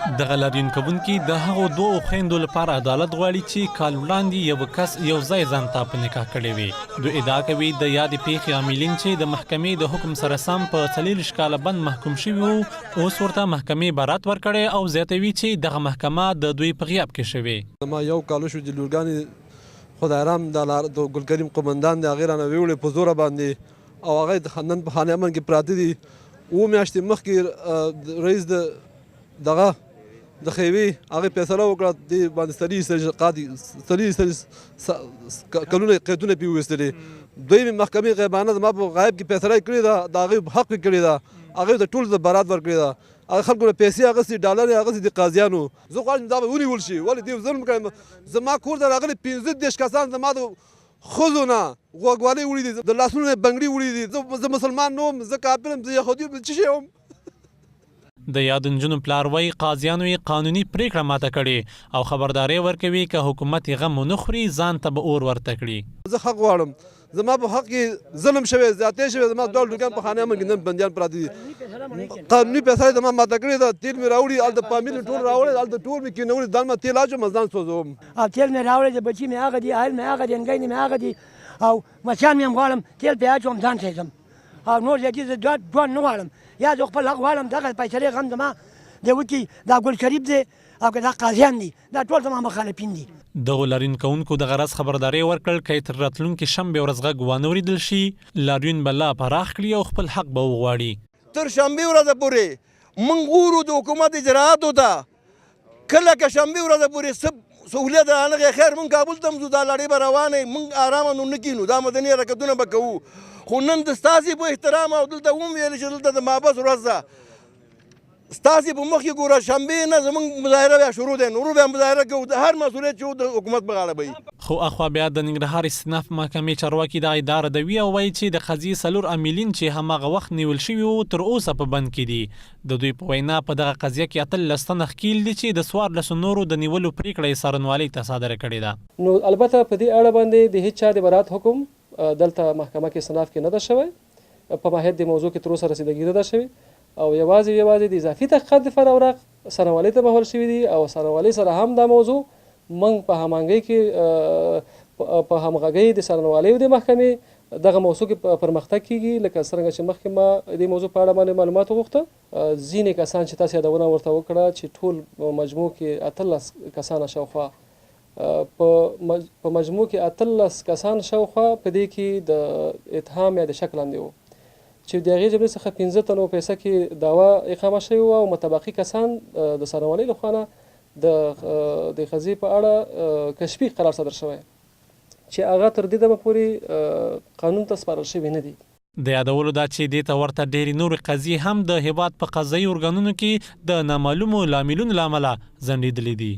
دغه لاریون کوونکي د هغو دوو خویندو لپاره عدالت غواړي چې کال وړاندې یو کس یو ځای ځان ته په نکاح کړی وي. دوی ادعا کوي د یادې پیښې عاملین چې د محکمې د حکم سره سم په 40 کاله بند محکوم شوي وو، اوس ورته محکمې برات ورکړی او زیاتوي چې دغه محکمه د دوی په غیاب کې شوې. ما یو کال شو چې لورګانې خدای رحم د ګلکریم قومندان د هغې رانه ویوړې په زوره باندې او هغه نن په خانه امن کې پراته دي. 7 میاشتې مخکې رئیس دغه د خیوي هغه فیصله وکړه دې باندې 30 کلونه قیدونه پې وویستلې. دوی محکمې غیبانه زما په غایب کې فیصله یې کړې ده، د هغې حق یې کړې ده، هغې د ټولو د برات ورکړې ده. هغه خلکو نه پیسې اخیستې، ډالر یې اخیستې د قاضیانو. زه غواړم دا به ونیول شي. ولې دوی ظلم کړی؟ زما کور ته راغلي 15 کسان زما د ښځو نه غوږوالۍ وړي دي، د لاسونو نه بنګړي وړي دي. زه مسلمان نه وم، زه کافر یم، زه یهودي یم، څه شی وم؟ د یاد نجونو پلار وایي قاضیانو یې قانوني پریکړه ماته کړې او خبرداری ورکوي که حکومت یې غم ونه خوري ځان ته به اور ورته کړي. زه حق غواړم، زما په حق کې ظلم شوی، زیاتې شوی. زما دوه لورګان په خانه امن کې نن بندیان پراته دي. قانوني فیصله زما ماته کړې ده. تیل مې راوړي، هلته فامیل مې ټول راوړی، هلته ټول مې کېنولي، ځان مې تیل اچوم، ځان سوځوم. او تیل مې راوړی دی، بچي مې هغه دي، اهل مې هغه دي، انګۍ مې هغه دي او مچان مې هم غواړم تیل پې اچوم ځان سېځم او نور زیاتي زه دوه نه غواړم. یا زه خپل حق غواړم، دغه فیصلې غم زما دی وکړي. دا ګل شریف دی او که دا قاضیان دي، دا ټول زما مخالفین دي. دغو لاریون کوونکو د غرض خبرداری ورکړل که تر راتلونکي شنبې ورځ غږ وانه اورېدل شي، لاریون به لا پراخ کړي او خپل حق به وغواړي. تر شنبې ورځې پورې موږ ګورو د حکومت اجرااتو ته. کله که شنبې ورځې پورې څه سهولیت رانغی، خیر موږ کابل ته ځو، دا لړۍ به روانې، موږ ارامه نو نه کینو، دا مدني حرکتونه به کوو. خو نن د ستاسې په احترام او دلته وم ویل چې دلته د مابس ورځ ده، ستاسې په مخ کې ګوره شنبې نه زموږ مظاهره بیا شروع دی، نورو بیا مظاهره کوو. د هر مسؤلیت چې د حکومت په غاړه به وي. خو اخوا بیا د ننګرهار استئناف محکمې چارواکي دغه ادعا ردوي او وایي چې د قضیې 4 عاملین چې هماغه وخت نیول شوي وو تر اوسه په بند کې دي. د دوی په وینا په دغه قضیه کې 18 تنه ښکیل دي چې د 14 نورو د نیولو پریکړه یې څارنوالۍ ته صادره کړې ده. نو البته په دې اړه باندې د هیڅ چا د برات حکم دلته محکمه کې استئناف کې نه ده شوی، په ماهیت د موضوع کې تر اوسه رسیدګي نه ده شوې او یوازې د اضافي تحقیقات دپاره اوراق څارنوالۍ ته بهول شوي دي او څارنوالۍ سره هم دا موضوع موږ په هماهنګۍ کې په همغږۍ د څارنوالۍ او د محکمې دغه موضوع کې پرمختګ کیږي. لکه څرنګه چې مخکې ما دې موضوع په اړه باندې معلومات وغوښته، ځینې کسان چې تاسو یادونه ورته وکړه چې ټول مجموع کې 18 کسان شاوخوا، په مجموع کې 18 کسان شاوخوا په دې کې د اتهام یا د شک لاندې وو چې د هغې جملې څخه 15 تنو پیسه کې دعوا اقامه شوې وه او متبقي کسان د څارنوالۍ لخوا نه د قضیې په اړه کشفي قرار صادر شوی چې هغه تر دې دمه پورې قانون ته سپارل شوي نه دي. د یادولو دا چې دې ته ورته ډېرې نورې قضیې هم د هیواد په قضایي ارګانونو کې د نامعلومو لاملونو له امله ځنډېدلې دي.